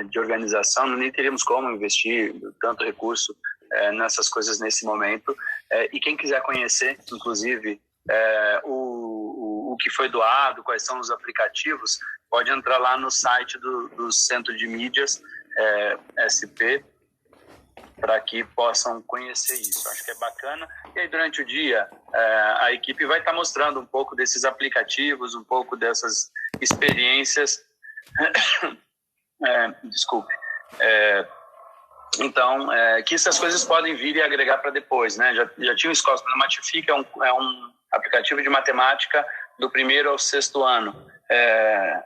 de organização, nem teríamos como investir tanto recurso nessas coisas nesse momento. E quem quiser conhecer, inclusive, o que foi doado, quais são os aplicativos, pode entrar lá no site do Centro de Mídias, SP, para que possam conhecer isso. Acho que é bacana. E aí, durante o dia, a equipe vai estar mostrando um pouco desses aplicativos, um pouco dessas experiências. Desculpe. Então, que essas coisas podem vir e agregar para depois, né? Já tinha o Escola na Matifica, é um aplicativo de matemática do 1º ao 6º ano.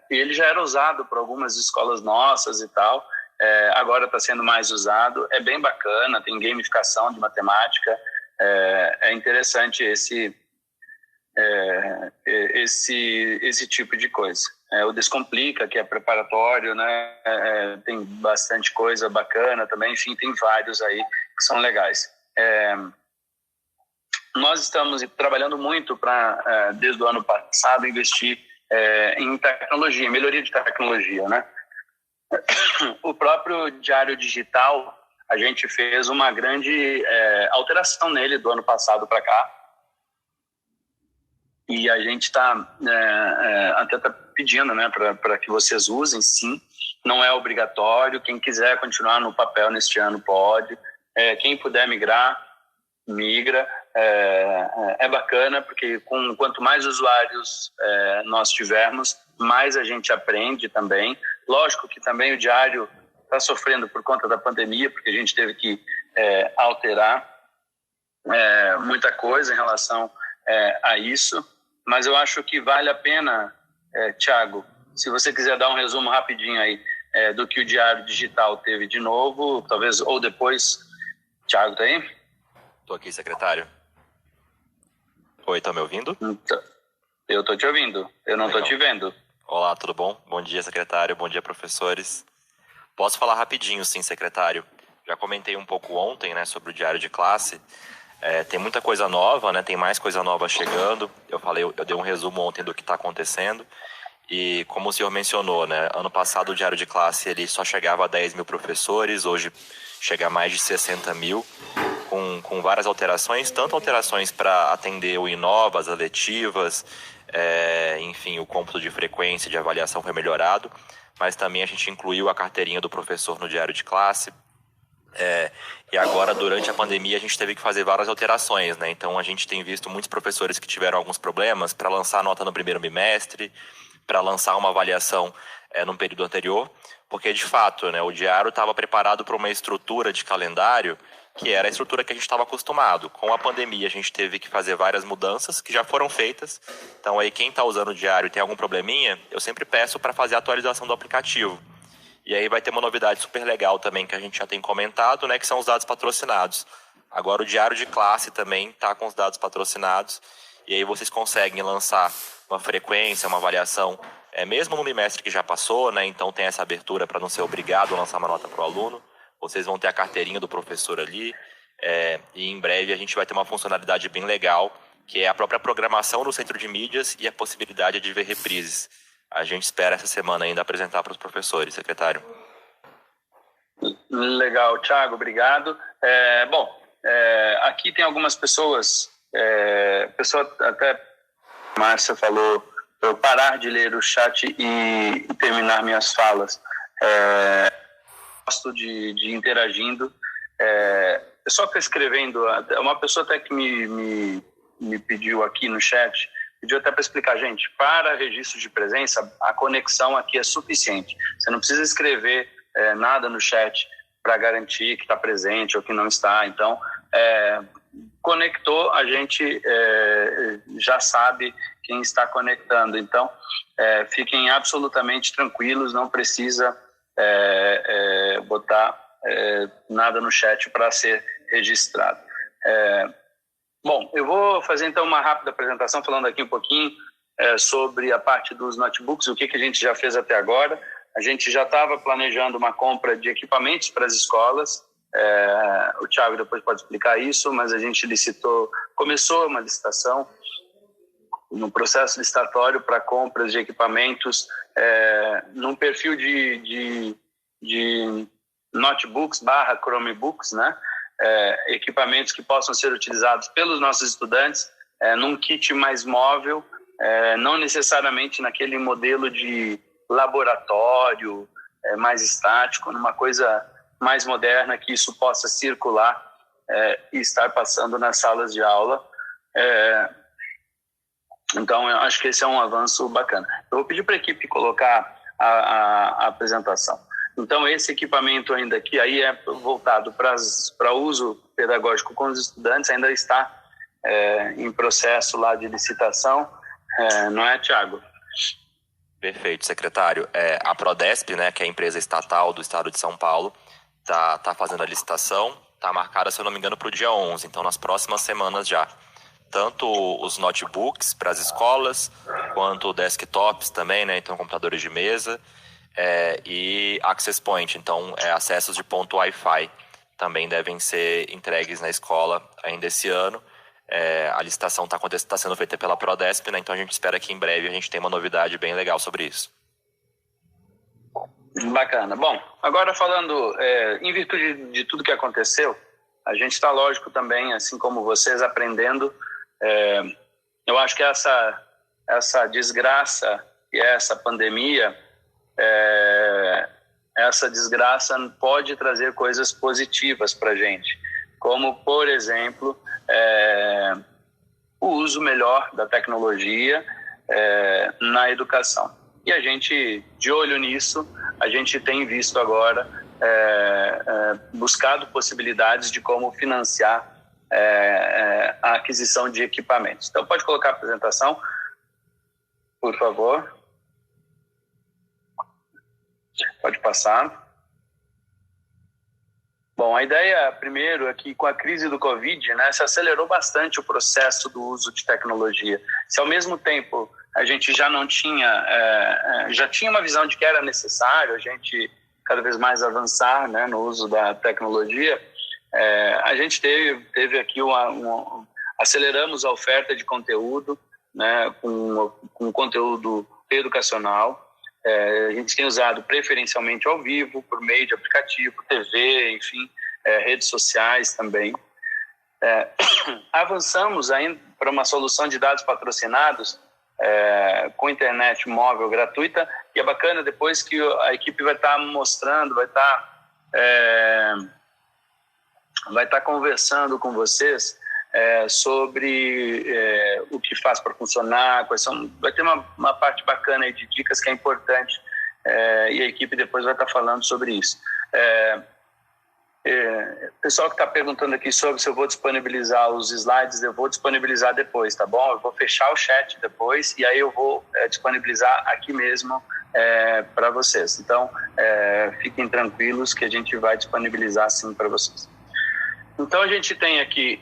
E ele já era usado por algumas escolas nossas e tal. Agora está sendo mais usado. É bem bacana, tem gamificação de matemática. É interessante esse tipo de coisa. O Descomplica, que é preparatório, né? Tem bastante coisa bacana também. Enfim, tem vários aí que são legais. Nós estamos trabalhando muito para, desde o ano passado, investir em tecnologia, melhoria de tecnologia, né? O próprio Diário Digital, a gente fez uma grande alteração nele do ano passado para cá. E a gente está até pedindo, né, para que vocês usem, sim. Não é obrigatório. Quem quiser continuar no papel neste ano pode. Quem puder migrar, migra. É bacana, porque quanto mais usuários nós tivermos, mais a gente aprende também. Lógico que também o diário está sofrendo por conta da pandemia, porque a gente teve que alterar muita coisa em relação a isso. Mas eu acho que vale a pena, Thiago, se você quiser dar um resumo rapidinho aí do que o Diário Digital teve de novo, talvez, ou depois. Thiago, tá aí? Estou aqui, secretário. Oi, tá me ouvindo? Eu tô te ouvindo, eu não tô te vendo. Olá, tudo bom? Bom dia, secretário, bom dia, professores. Posso falar rapidinho, sim, secretário. Já comentei um pouco ontem, né, sobre o diário de classe. Tem muita coisa nova, né, tem mais coisa nova chegando. Eu dei um resumo ontem do que está acontecendo. E como o senhor mencionou, né, ano passado o diário de classe ele só chegava a 10 mil professores, hoje chega a mais de 60 mil. Com várias alterações, tanto alterações para atender o Inova, as letivas, enfim, o cômputo de frequência de avaliação foi melhorado, mas também a gente incluiu a carteirinha do professor no diário de classe. E agora, durante a pandemia, a gente teve que fazer várias alterações, né? Então, a gente tem visto muitos professores que tiveram alguns problemas para lançar a nota no primeiro bimestre, para lançar uma avaliação no período anterior, porque, de fato, né, o diário estava preparado para uma estrutura de calendário que era a estrutura que a gente estava acostumado. Com a pandemia, a gente teve que fazer várias mudanças que já foram feitas. Então, aí quem está usando o diário e tem algum probleminha, eu sempre peço para fazer a atualização do aplicativo. E aí vai ter uma novidade super legal também que a gente já tem comentado, né, que são os dados patrocinados. Agora o diário de classe também está com os dados patrocinados. E aí vocês conseguem lançar uma frequência, uma avaliação, mesmo no bimestre que já passou, né? Então tem essa abertura para não ser obrigado a lançar uma nota para o aluno. Vocês vão ter a carteirinha do professor ali, e em breve a gente vai ter uma funcionalidade bem legal, que é a própria programação do centro de mídias e a possibilidade de ver reprises. A gente espera essa semana ainda apresentar para os professores, secretário. Legal, Thiago, obrigado. Aqui tem algumas pessoas, até Márcia falou, eu parar de ler o chat e terminar minhas falas. Gosto de interagindo. Só que escrevendo, uma pessoa até que me pediu aqui no chat, pediu até para explicar, gente, para registro de presença, a conexão aqui é suficiente. Você não precisa escrever nada no chat para garantir que está presente ou que não está. Então, conectou, a gente já sabe quem está conectando. Então, fiquem absolutamente tranquilos, não precisa botar nada no chat para ser registrado. Bom, eu vou fazer então uma rápida apresentação falando aqui um pouquinho sobre a parte dos notebooks, o que a gente já fez até agora. A gente já estava planejando uma compra de equipamentos para as escolas. O Thiago depois pode explicar isso, mas a gente começou uma licitação no processo licitatório para compras de equipamentos num perfil de notebooks / Chromebooks, né? Equipamentos que possam ser utilizados pelos nossos estudantes num kit mais móvel, não necessariamente naquele modelo de laboratório mais estático, numa coisa mais moderna, que isso possa circular e estar passando nas salas de aula. Então, eu acho que esse é um avanço bacana. Eu vou pedir para a equipe colocar a apresentação. Então, esse equipamento ainda aqui aí é voltado para uso pedagógico com os estudantes, ainda está em processo lá de licitação, não é, Thiago? Perfeito, secretário. A Prodesp, né, que é a empresa estatal do estado de São Paulo, tá fazendo a licitação, está marcada, se eu não me engano, para o dia 11, então nas próximas semanas já. Tanto os notebooks para as escolas, quanto desktops também, né, então computadores de mesa, e access point, então acessos de ponto Wi-Fi também devem ser entregues na escola ainda esse ano. A licitação está sendo feita pela Prodesp, né, então a gente espera que em breve a gente tenha uma novidade bem legal sobre isso. Bacana. Bom, agora falando, em virtude de tudo que aconteceu, a gente está, lógico, também, assim como vocês, aprendendo. Eu acho que essa desgraça e essa pandemia, essa desgraça pode trazer coisas positivas para a gente, como, por exemplo, o uso melhor da tecnologia na educação. E a gente, de olho nisso, a gente tem visto agora, buscado possibilidades de como financiar a aquisição de equipamentos. Então, pode colocar a apresentação, por favor. Pode passar. Bom, a ideia, primeiro, é que com a crise do Covid, né, se acelerou bastante o processo do uso de tecnologia. Se ao mesmo tempo a gente já não tinha, já tinha uma visão de que era necessário a gente cada vez mais avançar, né, no uso da tecnologia, a gente teve aqui aceleramos a oferta de conteúdo, né, com conteúdo educacional. A gente tem usado preferencialmente ao vivo, por meio de aplicativo, TV, enfim, redes sociais também. Avançamos ainda para uma solução de dados patrocinados com internet móvel gratuita, e é bacana depois que a equipe vai estar mostrando, vai estar conversando com vocês sobre o que faz para funcionar, vai ter uma parte bacana aí de dicas que é importante, e a equipe depois vai estar falando sobre isso. Pessoal que está perguntando aqui sobre se eu vou disponibilizar os slides, eu vou disponibilizar depois, tá bom? Eu vou fechar o chat depois e aí eu vou disponibilizar aqui mesmo para vocês. Então, fiquem tranquilos que a gente vai disponibilizar sim para vocês. Então, a gente tem aqui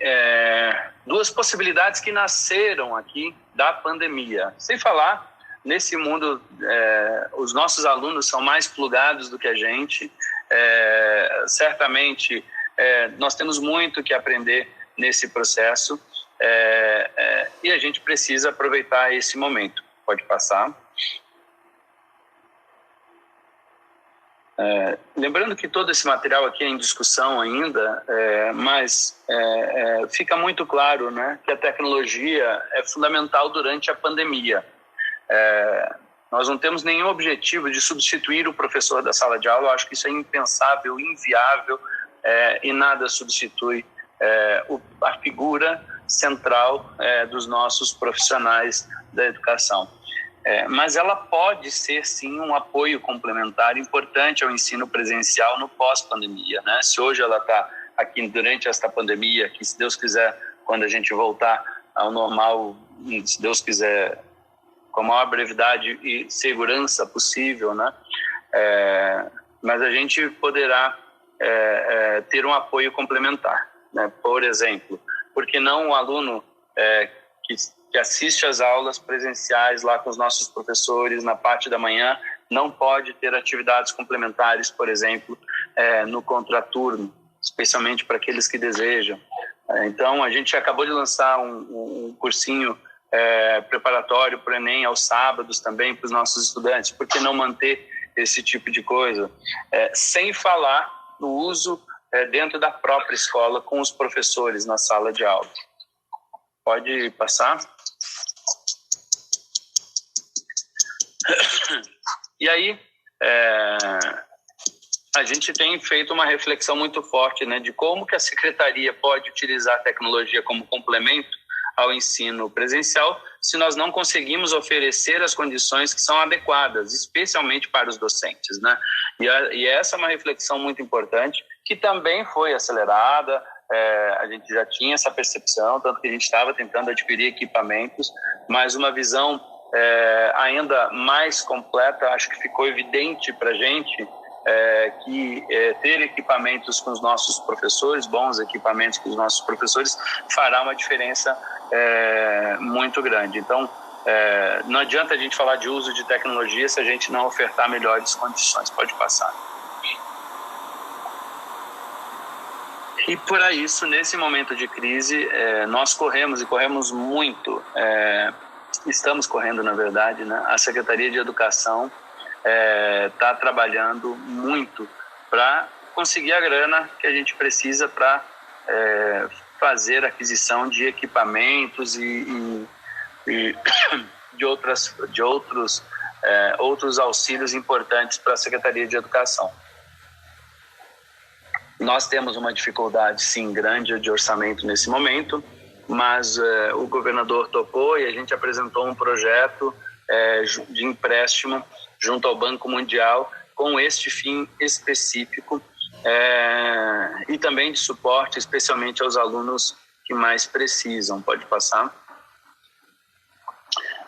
duas possibilidades que nasceram aqui da pandemia. Sem falar, nesse mundo, os nossos alunos são mais plugados do que a gente. Certamente, nós temos muito que aprender nesse processo e a gente precisa aproveitar esse momento. Pode passar. Lembrando que todo esse material aqui é em discussão ainda, mas fica muito claro, né, que a tecnologia é fundamental durante a pandemia. Nós não temos nenhum objetivo de substituir o professor da sala de aula. Eu acho que isso é impensável, inviável, e nada substitui a figura central dos nossos profissionais da educação. Mas ela pode ser, sim, um apoio complementar importante ao ensino presencial no pós-pandemia, né? Se hoje ela está aqui durante esta pandemia, que se Deus quiser, quando a gente voltar ao normal, se Deus quiser, com a maior brevidade e segurança possível, né? Mas a gente poderá ter um apoio complementar, né? Por exemplo, por que não um aluno que assiste às aulas presenciais lá com os nossos professores na parte da manhã não pode ter atividades complementares, por exemplo, no contraturno, especialmente para aqueles que desejam. Então, a gente acabou de lançar um cursinho preparatório para o Enem aos sábados também para os nossos estudantes. Por que não manter esse tipo de coisa? Sem falar no uso dentro da própria escola com os professores na sala de aula. Pode passar. E aí, a gente tem feito uma reflexão muito forte, né, de como que a Secretaria pode utilizar a tecnologia como complemento ao ensino presencial se nós não conseguimos oferecer as condições que são adequadas, especialmente para os docentes, né? E essa é uma reflexão muito importante, que também foi acelerada. A gente já tinha essa percepção, tanto que a gente estava tentando adquirir equipamentos, mas uma visão ainda mais completa, acho que ficou evidente para a gente que ter equipamentos com os nossos professores, bons equipamentos com os nossos professores, fará uma diferença muito grande. Então, não adianta a gente falar de uso de tecnologia se a gente não ofertar melhores condições. Pode passar. E por isso, nesse momento de crise, nós corremos muito, estamos correndo, na verdade, né? A Secretaria de Educação está trabalhando muito para conseguir a grana que a gente precisa para fazer aquisição de equipamentos e de outros auxílios importantes para a Secretaria de Educação. Nós temos uma dificuldade, sim, grande de orçamento nesse momento, mas o governador topou e a gente apresentou um projeto de empréstimo junto ao Banco Mundial com este fim específico e também de suporte, especialmente aos alunos que mais precisam. Pode passar.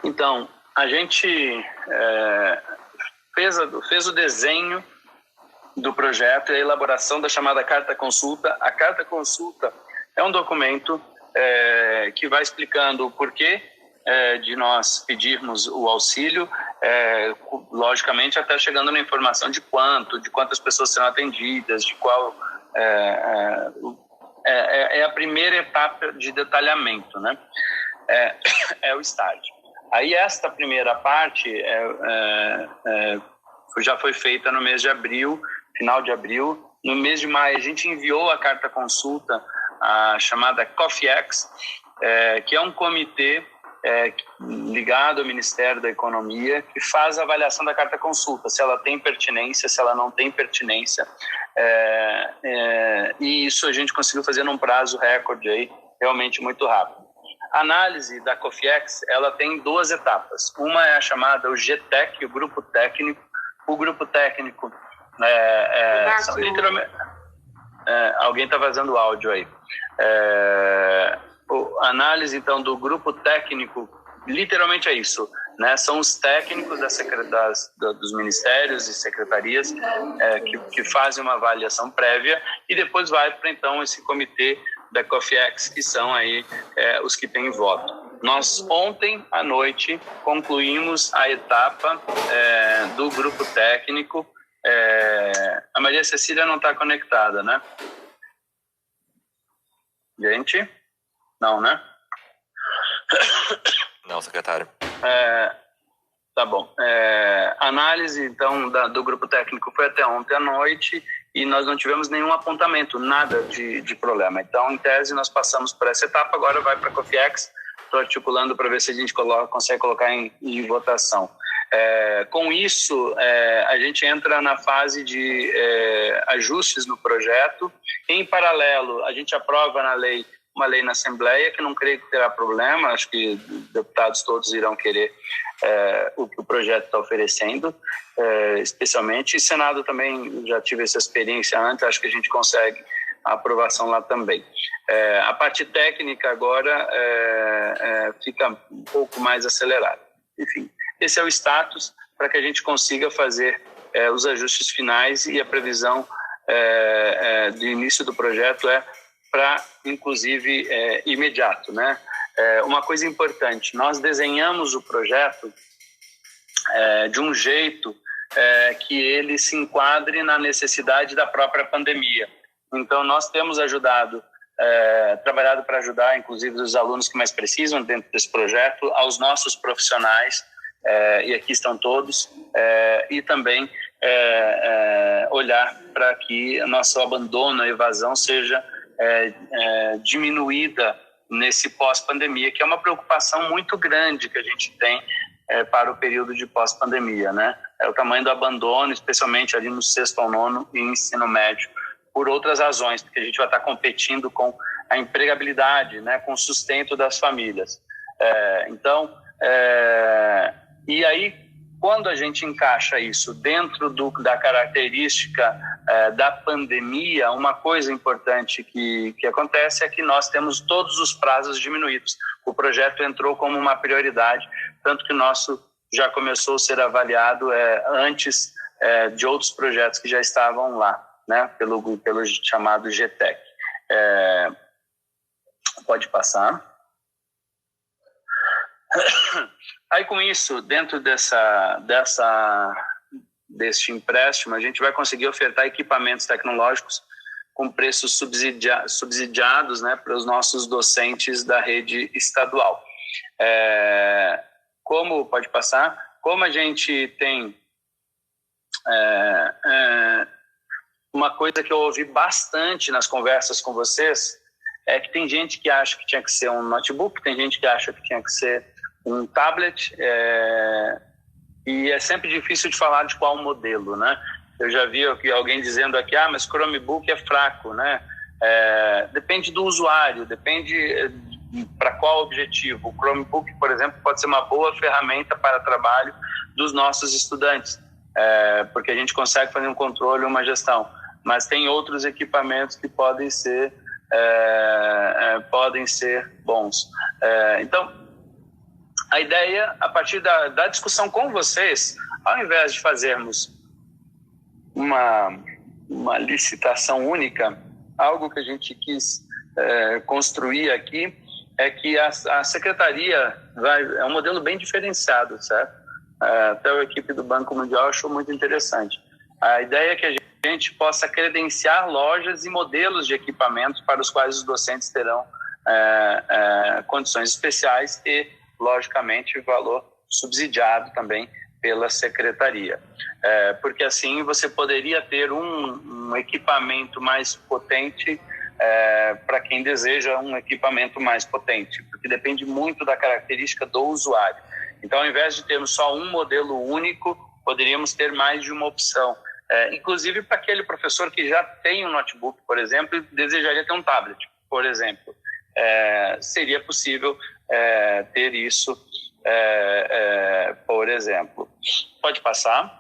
Então, a gente fez o desenho do projeto e a elaboração da chamada Carta Consulta. A Carta Consulta é um documento que vai explicando o porquê de nós pedirmos o auxílio, logicamente até chegando na informação de quantas pessoas serão atendidas, de qual é a primeira etapa de detalhamento, né? É o estágio. Aí esta primeira parte já foi feita no mês de abril, final de abril. No mês de maio a gente enviou a carta consulta, a chamada COFIEX, que é um comitê ligado ao Ministério da Economia, que faz a avaliação da carta consulta, se ela tem pertinência, se ela não tem pertinência, e isso a gente conseguiu fazer num prazo recorde aí, realmente muito rápido. A análise da COFIEX, ela tem duas etapas. Uma é a chamada o GTEC, o grupo técnico. O grupo técnico são literalmente... alguém está vazando o áudio aí. A análise, então, do grupo técnico, literalmente é isso, né? São os técnicos dos ministérios e secretarias que fazem uma avaliação prévia e depois vai para, então, esse comitê da COFIEX, que são aí os que têm voto. Nós, ontem à noite, concluímos a etapa do grupo técnico. A Maria Cecília não está conectada, né? Gente? Não, né? Não, secretário. Tá bom. A análise, então, do grupo técnico foi até ontem à noite e nós não tivemos nenhum apontamento, nada de problema. Então, em tese, nós passamos por essa etapa, agora vai para a COFIEX. Estou articulando para ver se a gente consegue colocar em votação. Com isso, a gente entra na fase de ajustes no projeto. Em paralelo, a gente aprova uma lei na Assembleia, que não creio que terá problema, acho que os deputados todos irão querer o que o projeto está oferecendo, especialmente. E Senado também, já tive essa experiência antes, acho que a gente consegue a aprovação lá também. A parte técnica agora fica um pouco mais acelerada. Enfim, esse é o status para que a gente consiga fazer os ajustes finais, e a previsão do início do projeto para, inclusive, imediato, né? Uma coisa importante, nós desenhamos o projeto de um jeito que ele se enquadre na necessidade da própria pandemia. Então, nós temos ajudado trabalhado para ajudar, inclusive, os alunos que mais precisam dentro desse projeto, aos nossos profissionais, e aqui estão todos, e também olhar para que o nosso abandono, a evasão seja diminuída nesse pós-pandemia, que é uma preocupação muito grande que a gente tem para o período de pós-pandemia, né? É o tamanho do abandono, especialmente ali no 6º ao 9º e ensino médio, por outras razões, porque a gente vai estar competindo com a empregabilidade, né, com o sustento das famílias. E aí, quando a gente encaixa isso dentro da característica da pandemia, uma coisa importante que acontece é que nós temos todos os prazos diminuídos. O projeto entrou como uma prioridade, tanto que o nosso já começou a ser avaliado antes de outros projetos que já estavam lá, né, pelo chamado GTEC. Pode passar. Aí, com isso, dentro deste empréstimo, a gente vai conseguir ofertar equipamentos tecnológicos com preços subsidiados, né, para os nossos docentes da rede estadual. Pode passar? Como a gente tem uma coisa que eu ouvi bastante nas conversas com vocês, é que tem gente que acha que tinha que ser um notebook, tem gente que acha que tinha que ser um tablet, e é sempre difícil de falar de qual modelo, né? Eu já vi alguém dizendo aqui, mas Chromebook é fraco, né? Depende do usuário, depende para qual objetivo. O Chromebook, por exemplo, pode ser uma boa ferramenta para trabalho dos nossos estudantes, porque a gente consegue fazer um controle, uma gestão. Mas tem outros equipamentos que podem ser bons. Então, a ideia, a partir da discussão com vocês, ao invés de fazermos uma licitação única, algo que a gente quis construir aqui é que a secretaria é um modelo bem diferenciado, certo? Até a equipe do Banco Mundial achou muito interessante. A ideia é que a gente possa credenciar lojas e modelos de equipamentos para os quais os docentes terão condições especiais e, logicamente, valor subsidiado também pela secretaria. Porque assim você poderia ter um equipamento mais potente para quem deseja um equipamento mais potente, porque depende muito da característica do usuário. Então, ao invés de termos só um modelo único, poderíamos ter mais de uma opção. Inclusive para aquele professor que já tem um notebook, por exemplo, e desejaria ter um tablet, por exemplo. Seria possível ter isso, por exemplo. Pode passar.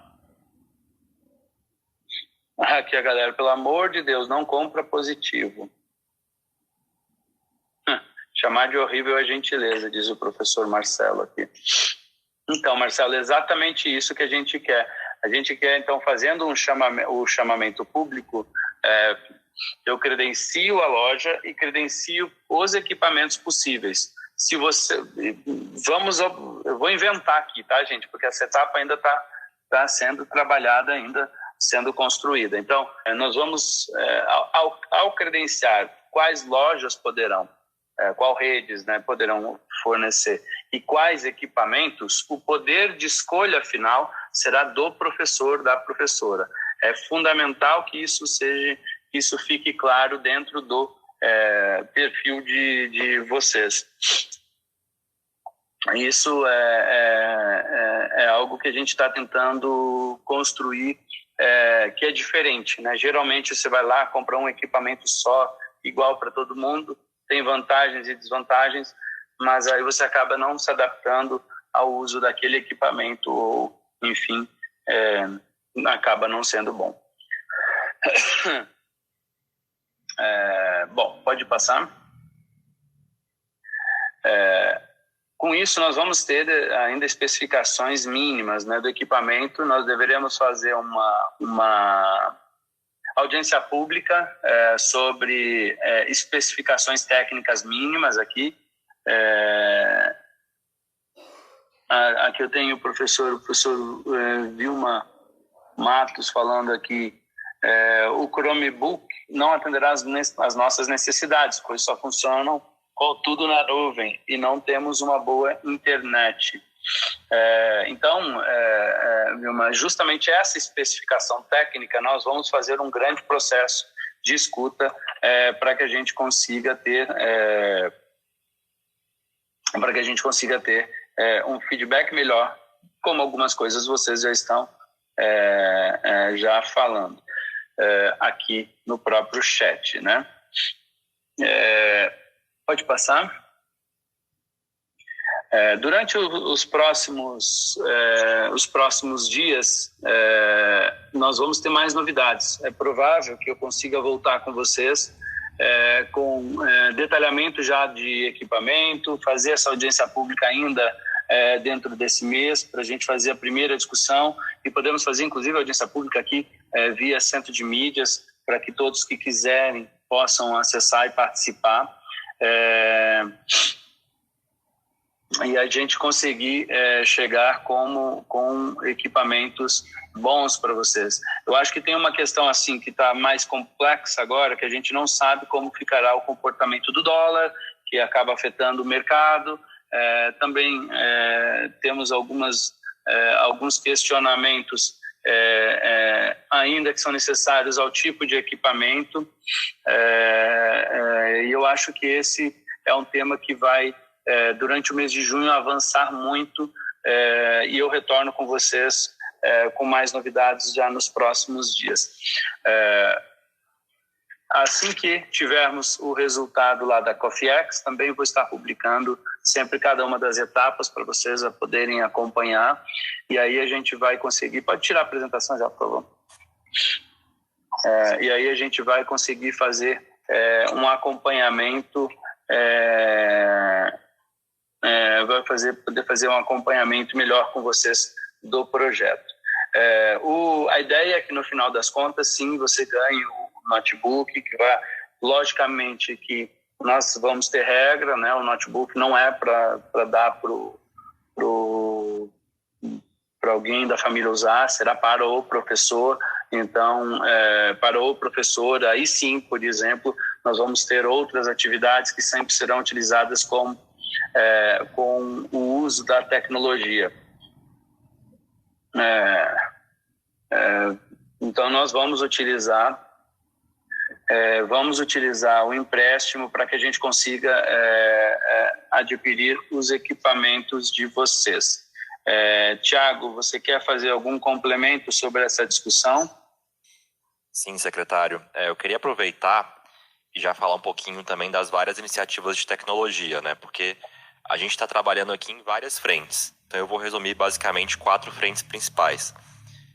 Aqui a galera, pelo amor de Deus, não compra positivo. Chamar de horrível é gentileza, diz o professor Marcelo aqui. Então, Marcelo, é exatamente isso que a gente quer. A gente quer, então, fazendo o chamamento público, eu credencio a loja e credencio os equipamentos possíveis. Eu vou inventar aqui, tá, gente? Porque essa etapa ainda está sendo trabalhada, ainda sendo construída. Então, nós vamos, ao credenciar quais lojas poderão, qual redes, né, poderão fornecer e quais equipamentos, o poder de escolha final será do professor, da professora. É fundamental que isso fique claro dentro do perfil de vocês. Isso é algo que a gente está tentando construir, que é diferente, né? Geralmente você vai lá, compra um equipamento só, igual para todo mundo, tem vantagens e desvantagens, mas aí você acaba não se adaptando ao uso daquele equipamento, ou, enfim, acaba não sendo bom. Bom, pode passar. Com isso, nós vamos ter ainda especificações mínimas, né, do equipamento. Nós deveremos fazer uma audiência pública sobre especificações técnicas mínimas aqui. Aqui eu tenho o professor Vilma Matos falando aqui o Chromebook não atenderá às nossas necessidades, pois só funcionam com tudo na nuvem e não temos uma boa internet. Então, Vilma, justamente essa especificação técnica, nós vamos fazer um grande processo de escuta para que a gente consiga ter um feedback melhor, como algumas coisas vocês já estão já falando aqui no próprio chat, né? Pode passar. Durante os próximos dias, nós vamos ter mais novidades. É provável que eu consiga voltar com vocês com detalhamento já de equipamento, fazer essa audiência pública ainda dentro desse mês, para a gente fazer a primeira discussão, e podemos fazer inclusive a audiência pública aqui via centro de mídias, para que todos que quiserem possam acessar e participar. E a gente conseguir chegar com equipamentos bons para vocês. Eu acho que tem uma questão assim que está mais complexa agora, que a gente não sabe como ficará o comportamento do dólar, que acaba afetando o mercado. Também temos alguns questionamentos ainda que são necessários ao tipo de equipamento. E eu acho que esse é um tema que vai durante o mês de junho avançar muito, e eu retorno com vocês com mais novidades já nos próximos dias. Assim que tivermos o resultado lá da CoffeeX, também vou estar publicando sempre cada uma das etapas para vocês poderem acompanhar, e aí a gente vai conseguir... Pode tirar a apresentação já, por favor. E aí a gente vai conseguir fazer um acompanhamento... poder fazer um acompanhamento melhor com vocês do projeto. A ideia é que no final das contas, sim, você ganhe o notebook, que vai, logicamente, que nós vamos ter regra, né? O notebook não é para dar para alguém da família usar, será para o professor. Então, para o professor, aí sim, por exemplo, nós vamos ter outras atividades que sempre serão utilizadas com o uso da tecnologia. Então, nós vamos utilizar o empréstimo para que a gente consiga adquirir os equipamentos de vocês. Tiago, você quer fazer algum complemento sobre essa discussão? Sim, secretário. Eu queria aproveitar e já falar um pouquinho também das várias iniciativas de tecnologia, né? Porque a gente está trabalhando aqui em várias frentes. Então eu vou resumir basicamente 4 frentes principais.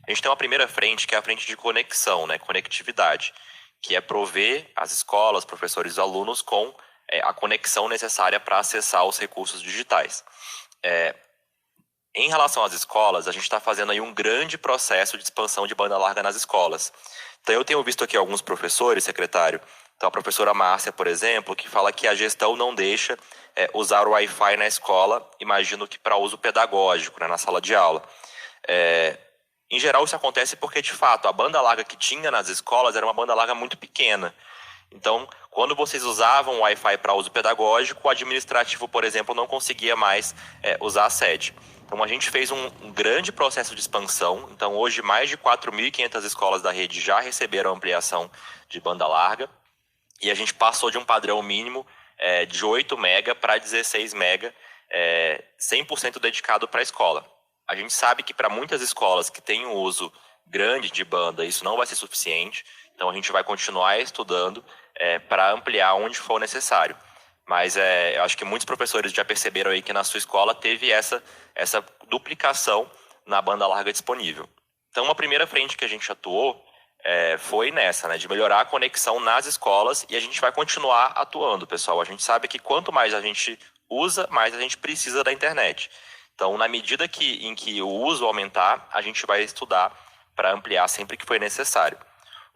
A gente tem uma primeira frente, que é a frente de conexão, né? Conectividade, que é prover as escolas, professores e alunos com a conexão necessária para acessar os recursos digitais. Em relação às escolas, a gente está fazendo aí um grande processo de expansão de banda larga nas escolas. Então eu tenho visto aqui alguns professores, secretário, então a professora Márcia, por exemplo, que fala que a gestão não deixa usar o Wi-Fi na escola, imagino que para uso pedagógico, né, na sala de aula. Em geral isso acontece porque, de fato, a banda larga que tinha nas escolas era uma banda larga muito pequena. Então, quando vocês usavam o Wi-Fi para uso pedagógico, o administrativo, por exemplo, não conseguia mais usar a sede. Então, a gente fez um grande processo de expansão. Então, hoje, mais de 4.500 escolas da rede já receberam ampliação de banda larga. E a gente passou de um padrão mínimo de 8 mega para 16 mega, 100% dedicado para a escola. A gente sabe que para muitas escolas que têm um uso grande de banda, isso não vai ser suficiente. Então, a gente vai continuar estudando para ampliar onde for necessário. Mas eu acho que muitos professores já perceberam aí que na sua escola teve essa duplicação na banda larga disponível. Então, uma primeira frente que a gente atuou foi nessa, né, de melhorar a conexão nas escolas, e a gente vai continuar atuando, pessoal. A gente sabe que quanto mais a gente usa, mais a gente precisa da internet. Então, na medida em que o uso aumentar, a gente vai estudar para ampliar sempre que for necessário.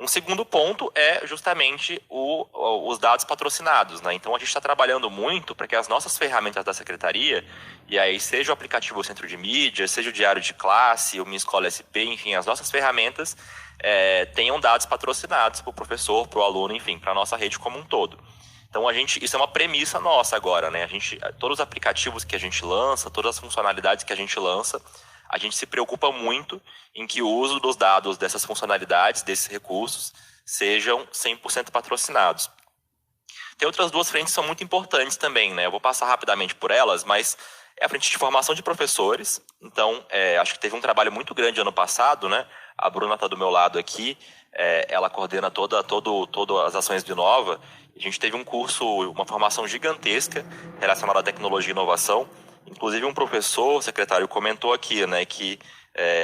Um segundo ponto é justamente os dados patrocinados, né? Então a gente está trabalhando muito para que as nossas ferramentas da secretaria, e aí seja o aplicativo Centro de Mídia, seja o Diário de Classe, o Minha Escola SP, enfim, as nossas ferramentas tenham dados patrocinados para o professor, para o aluno, enfim, para a nossa rede como um todo. Então isso é uma premissa nossa agora, né? Todos os aplicativos que a gente lança, todas as funcionalidades que a gente lança, a gente se preocupa muito em que o uso dos dados dessas funcionalidades, desses recursos, sejam 100% patrocinados. Tem outras duas frentes que são muito importantes também, né? Eu vou passar rapidamente por elas, mas é a frente de formação de professores. Então, acho que teve um trabalho muito grande ano passado, né? A Bruna está do meu lado aqui, ela coordena todas as ações do Inova. A gente teve um curso, uma formação gigantesca relacionada à tecnologia e inovação. Inclusive um professor, o secretário, comentou aqui, né, que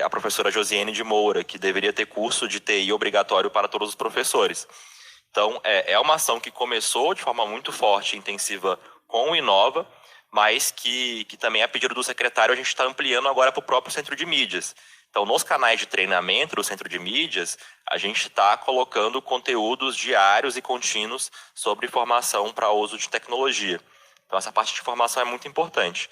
a professora Josiane de Moura, que deveria ter curso de TI obrigatório para todos os professores. Então, é uma ação que começou de forma muito forte e intensiva com o Inova, mas que também, a pedido do secretário, a gente está ampliando agora para o próprio Centro de Mídias. Então, nos canais de treinamento do Centro de Mídias, a gente está colocando conteúdos diários e contínuos sobre formação para uso de tecnologia. Então, essa parte de formação é muito importante.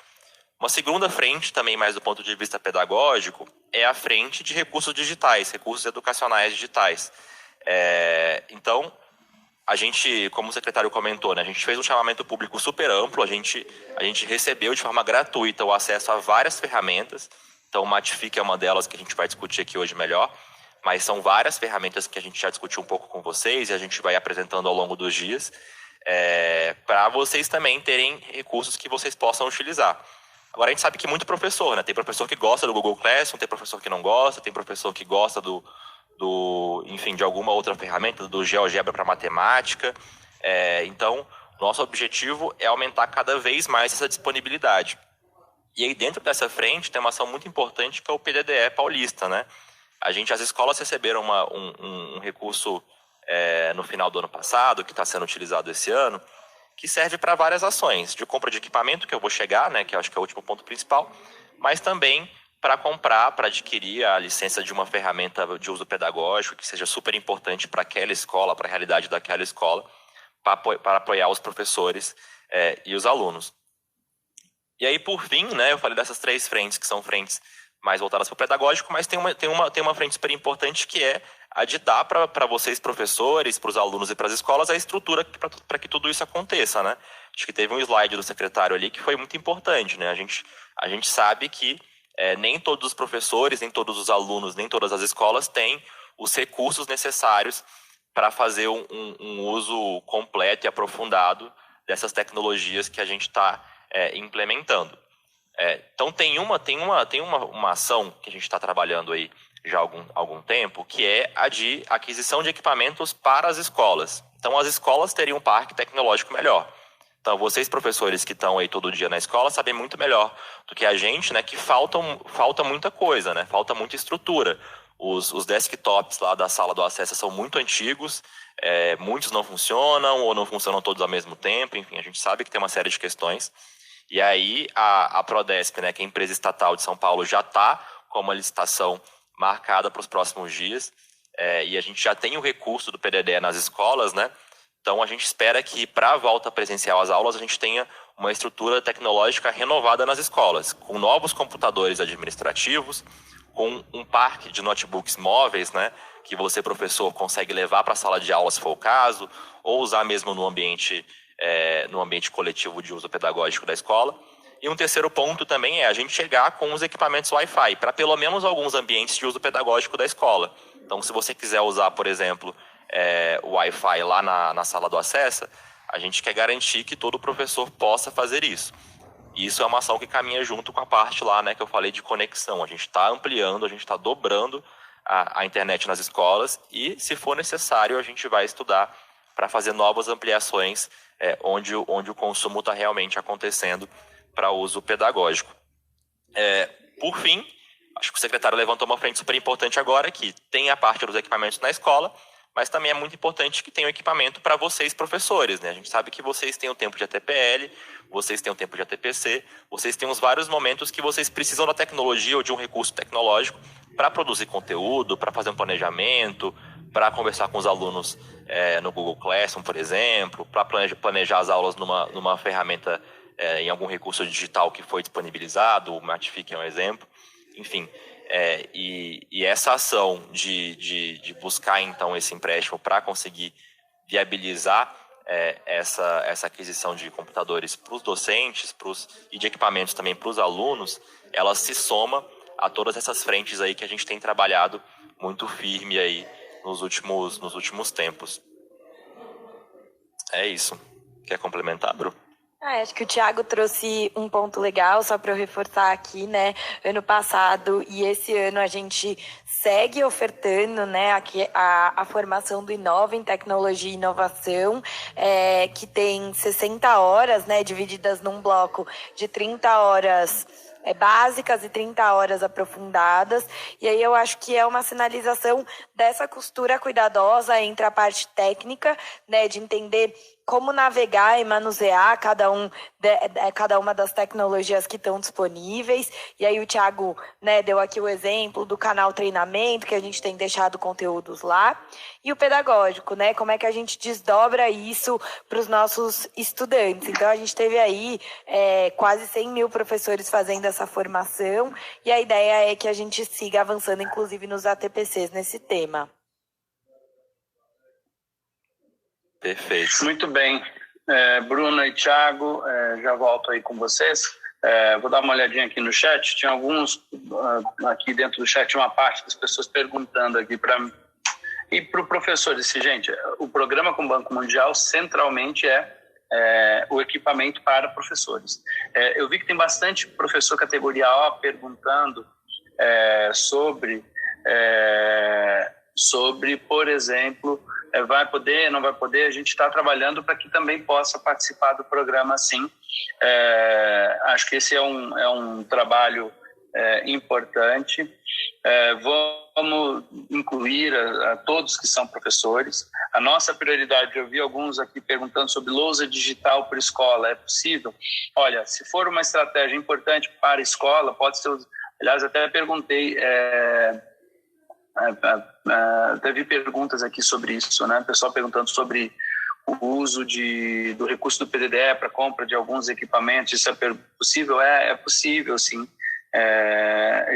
Uma segunda frente, também mais do ponto de vista pedagógico, é a frente de recursos digitais, recursos educacionais digitais. Então, a gente, como o secretário comentou, né, a gente fez um chamamento público super amplo, a gente recebeu de forma gratuita o acesso a várias ferramentas. Então, o Matific é uma delas que a gente vai discutir aqui hoje melhor, mas são várias ferramentas que a gente já discutiu um pouco com vocês e a gente vai apresentando ao longo dos dias, para vocês também terem recursos que vocês possam utilizar. Agora, a gente sabe que muito professor, né? Tem professor que gosta do Google Classroom, tem professor que não gosta, tem professor que gosta enfim, de alguma outra ferramenta, do GeoGebra para matemática. Então, nosso objetivo é aumentar cada vez mais essa disponibilidade. E aí, dentro dessa frente, tem uma ação muito importante que é o PDDE paulista, né? As escolas receberam um recurso no final do ano passado, que está sendo utilizado esse ano, que serve para várias ações, de compra de equipamento, que eu vou chegar, né, que eu acho que é o último ponto principal, mas também para comprar, para adquirir a licença de uma ferramenta de uso pedagógico, que seja super importante para aquela escola, para a realidade daquela escola, para apoiar os professores e os alunos. E aí, por fim, né, eu falei dessas três frentes, que são frentes mais voltadas para o pedagógico, mas tem uma frente super importante que é a de dar para vocês, professores, para os alunos e para as escolas, a estrutura para que tudo isso aconteça, né? Acho que teve um slide do secretário ali que foi muito importante, né? A gente sabe que nem todos os professores, nem todos os alunos, nem todas as escolas têm os recursos necessários para fazer um uso completo e aprofundado dessas tecnologias que a gente está implementando. Então tem uma ação que a gente está trabalhando aí já há algum tempo, que é a de aquisição de equipamentos para as escolas. Então as escolas teriam um parque tecnológico melhor. Então vocês, professores que estão aí todo dia na escola, sabem muito melhor do que a gente, né, que falta muita coisa, né, falta muita estrutura. Os desktops lá da sala do acesso são muito antigos, muitos não funcionam ou não funcionam todos ao mesmo tempo, enfim, a gente sabe que tem uma série de questões. E aí a Prodesp, né, que é a empresa estatal de São Paulo, já está com uma licitação marcada para os próximos dias, e a gente já tem o recurso do PDDE nas escolas, né? Então a gente espera que para a volta presencial às aulas a gente tenha uma estrutura tecnológica renovada nas escolas, com novos computadores administrativos, com um parque de notebooks móveis, né, que você, professor, consegue levar para a sala de aula se for o caso, ou usar mesmo no ambiente coletivo de uso pedagógico da escola. E um terceiro ponto também é a gente chegar com os equipamentos Wi-Fi para pelo menos alguns ambientes de uso pedagógico da escola. Então, se você quiser usar, por exemplo, o Wi-Fi lá na sala do acesso, a gente quer garantir que todo professor possa fazer isso. E isso é uma ação que caminha junto com a parte lá, né, que eu falei de conexão. A gente está ampliando, a gente está dobrando a internet nas escolas e, se for necessário, a gente vai estudar para fazer novas ampliações onde o consumo está realmente acontecendo para uso pedagógico. Por fim, acho que o secretário levantou uma frente super importante agora, que tem a parte dos equipamentos na escola, mas também é muito importante que tenha o equipamento para vocês, professores, né? A gente sabe que vocês têm o tempo de ATPL, vocês têm o tempo de ATPC, vocês têm os vários momentos que vocês precisam da tecnologia ou de um recurso tecnológico para produzir conteúdo, para fazer um planejamento, para conversar com os alunos no Google Classroom, por exemplo, para planejar as aulas numa ferramenta, em algum recurso digital que foi disponibilizado, o Matific é um exemplo, enfim. E essa ação de buscar, então, esse empréstimo para conseguir viabilizar essa aquisição de computadores para os docentes e de equipamentos também para os alunos, ela se soma a todas essas frentes aí que a gente tem trabalhado muito firme aí nos últimos tempos. É isso. Quer complementar, Bru? Acho que o Thiago trouxe um ponto legal, só para eu reforçar aqui, né? Ano passado e esse ano a gente segue ofertando, né, aqui a formação do Inova em Tecnologia e Inovação, que tem 60 horas, né, divididas num bloco de 30 horas básicas e 30 horas aprofundadas. E aí eu acho que é uma sinalização dessa costura cuidadosa entre a parte técnica, né, de entender como navegar e manusear cada uma das tecnologias que estão disponíveis. E aí o Thiago, né, deu aqui o exemplo do canal treinamento, que a gente tem deixado conteúdos lá. E o pedagógico, né, como é que a gente desdobra isso para os nossos estudantes. Então a gente teve aí quase 100 mil professores fazendo essa formação. E a ideia é que a gente siga avançando, inclusive nos ATPCs, nesse tema. Perfeito. Muito bem. Bruna e Thiago, já volto aí com vocês. Vou dar uma olhadinha aqui no chat. Tinha alguns aqui dentro do chat, uma parte das pessoas perguntando aqui para mim. E para o professor, disse, gente, o programa com o Banco Mundial centralmente é o equipamento para professores. Eu vi que tem bastante professor categoria A perguntando sobre, por exemplo, vai poder, não vai poder. A gente está trabalhando para que também possa participar do programa, sim. Acho que esse é um trabalho importante. Vamos incluir a todos que são professores. A nossa prioridade, eu vi alguns aqui perguntando sobre lousa digital para escola, é possível? Olha, se for uma estratégia importante para a escola, pode ser... Aliás, até perguntei... teve perguntas aqui sobre isso, né? O pessoal perguntando sobre o uso do recurso do PDDE para compra de alguns equipamentos. Isso é possível? É possível, sim.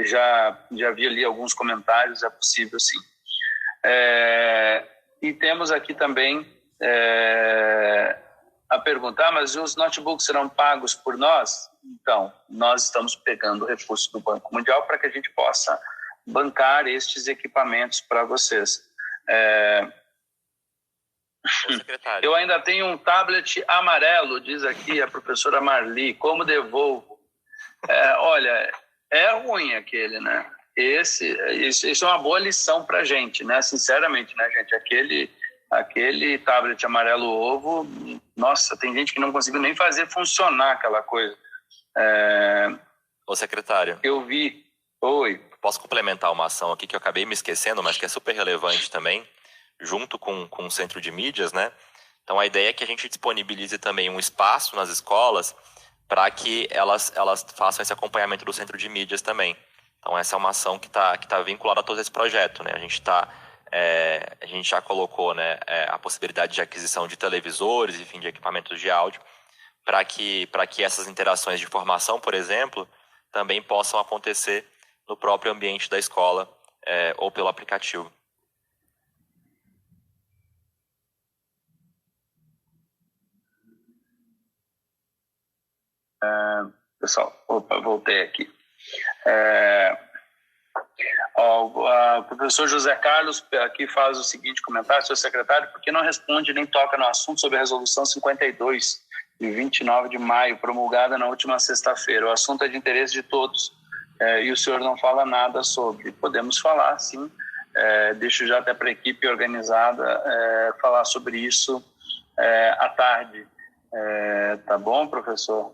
Já vi ali alguns comentários, é possível, sim. E temos aqui também a pergunta, mas os notebooks serão pagos por nós? Então, nós estamos pegando o recurso do Banco Mundial para que a gente possa bancar estes equipamentos para vocês. Eu ainda tenho um tablet amarelo, diz aqui a professora Marli, como devolvo? Olha, é ruim aquele, né? Isso é uma boa lição para a gente, né? Sinceramente, né, gente? Aquele tablet amarelo ovo, nossa, tem gente que não conseguiu nem fazer funcionar aquela coisa. Ô, secretário. Eu vi. Oi. Posso complementar uma ação aqui que eu acabei me esquecendo, mas que é super relevante também, junto com o Centro de Mídias, né? Então, a ideia é que a gente disponibilize também um espaço nas escolas para que elas façam esse acompanhamento do Centro de Mídias também. Então, essa é uma ação que tá vinculada a todo esse projeto, né? A gente já colocou, né, a possibilidade de aquisição de televisores, enfim, de equipamentos de áudio, para que essas interações de formação, por exemplo, também possam acontecer no próprio ambiente da escola ou pelo aplicativo. Pessoal, voltei aqui. O professor José Carlos aqui faz o seguinte comentário: senhor secretário, por que não responde nem toca no assunto sobre a resolução 52, de 29 de maio, promulgada na última sexta-feira? O assunto é de interesse de todos e o senhor não fala nada sobre. Podemos falar, sim. Deixo já até para a equipe organizada falar sobre isso à tarde. Tá bom, professor?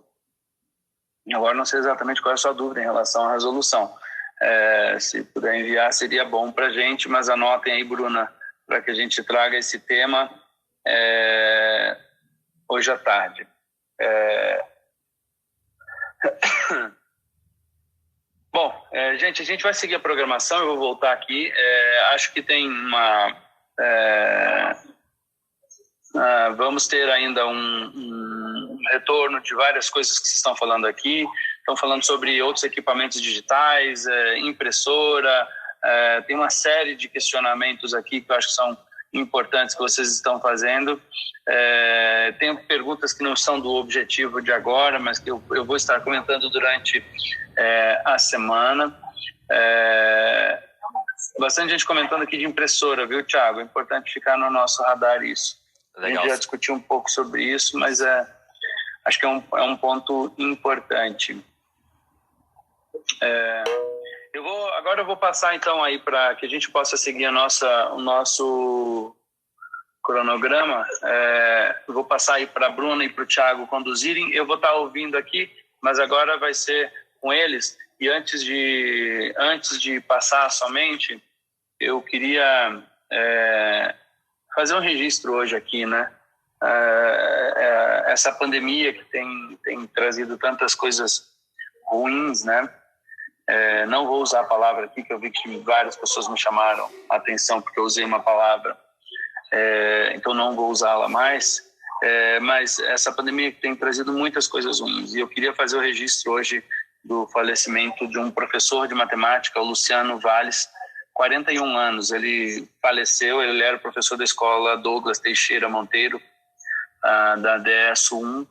Agora não sei exatamente qual é a sua dúvida em relação à resolução. Se puder enviar, seria bom para a gente, mas anotem aí, Bruna, para que a gente traga esse tema hoje à tarde. Bom, gente, a gente vai seguir a programação, eu vou voltar aqui. Acho que tem Vamos ter ainda um retorno de várias coisas que vocês estão falando aqui. Estão falando sobre outros equipamentos digitais, impressora. Tem uma série de questionamentos aqui que eu acho que são importantes que vocês estão fazendo. Tem perguntas que não são do objetivo de agora, mas que eu vou estar comentando durante a semana. Bastante gente comentando aqui de impressora, viu, Thiago? É importante ficar no nosso radar isso. Legal. A gente já discutiu um pouco sobre isso, mas acho que é um ponto importante. Agora eu vou passar então aí para que a gente possa seguir o nosso cronograma. Eu vou passar aí para a Bruna e para o Thiago conduzirem. Eu vou estar ouvindo aqui, mas agora vai ser com eles. E antes de passar somente, eu queria fazer um registro hoje aqui, né? Essa pandemia que tem trazido tantas coisas ruins, né? Não vou usar a palavra aqui, que eu vi que várias pessoas me chamaram a atenção porque eu usei uma palavra, então não vou usá-la mais. Mas essa pandemia tem trazido muitas coisas ruins, e eu queria fazer o registro hoje do falecimento de um professor de matemática, o Luciano Valles, 41 anos. Ele faleceu, ele era professor da escola Douglas Teixeira Monteiro, da DS1,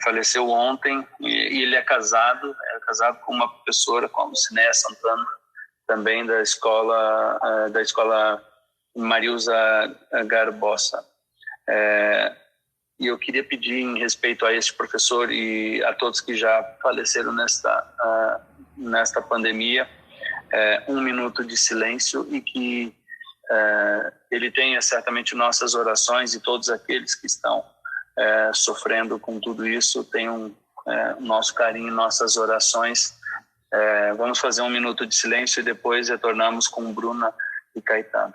faleceu ontem, e ele era casado com uma professora, com a Lucinéia Santana, também da escola Marilza Garbosa. E eu queria pedir, em respeito a este professor e a todos que já faleceram nesta pandemia, 1 minuto de silêncio, e que ele tenha certamente nossas orações, e todos aqueles que estão sofrendo com tudo isso tenham nosso carinho, nossas orações. Vamos fazer 1 minuto de silêncio e depois retornamos com Bruna e Caetano.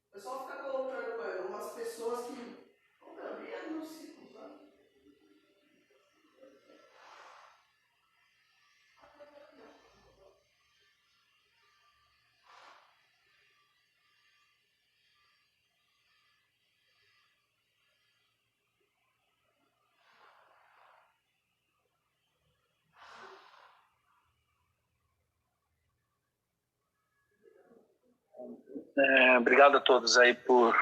O pessoal fica colocando, mano, umas pessoas que... Não, nem é no ciclo, sabe? Obrigado a todos aí por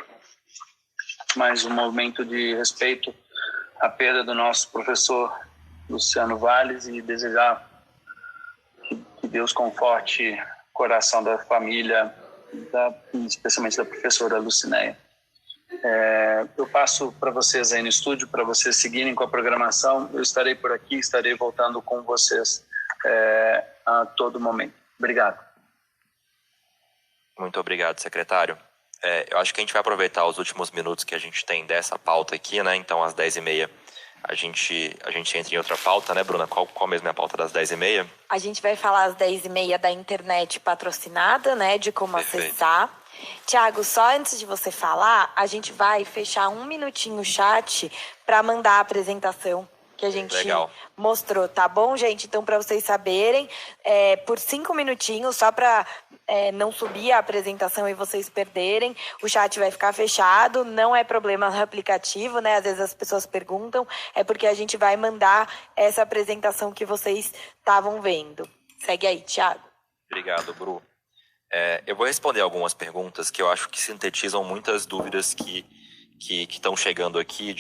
mais um momento de respeito à perda do nosso professor Luciano Valles, e desejar que Deus conforte o coração da família, especialmente da professora Lucinéia. Eu passo para vocês aí no estúdio, para vocês seguirem com a programação. Eu estarei por aqui, estarei voltando com vocês a todo momento. Obrigado. Muito obrigado, secretário. Eu acho que a gente vai aproveitar os últimos minutos que a gente tem dessa pauta aqui, né? Então, às 10h30, a gente entra em outra pauta, né, Bruna? Qual mesmo é a pauta das 10h30? A gente vai falar às 10h30 da internet patrocinada, né? De como acessar. Tiago, só antes de você falar, a gente vai fechar 1 minutinho o chat para mandar a apresentação que a gente Legal. mostrou, tá bom, gente? Então, para vocês saberem, por 5 minutinhos, só para não subir a apresentação e vocês perderem, o chat vai ficar fechado, não é problema no aplicativo, né? Às vezes as pessoas perguntam, é porque a gente vai mandar essa apresentação que vocês estavam vendo. Segue aí, Thiago. Obrigado, Bru. Eu vou responder algumas perguntas que eu acho que sintetizam muitas dúvidas que estão chegando aqui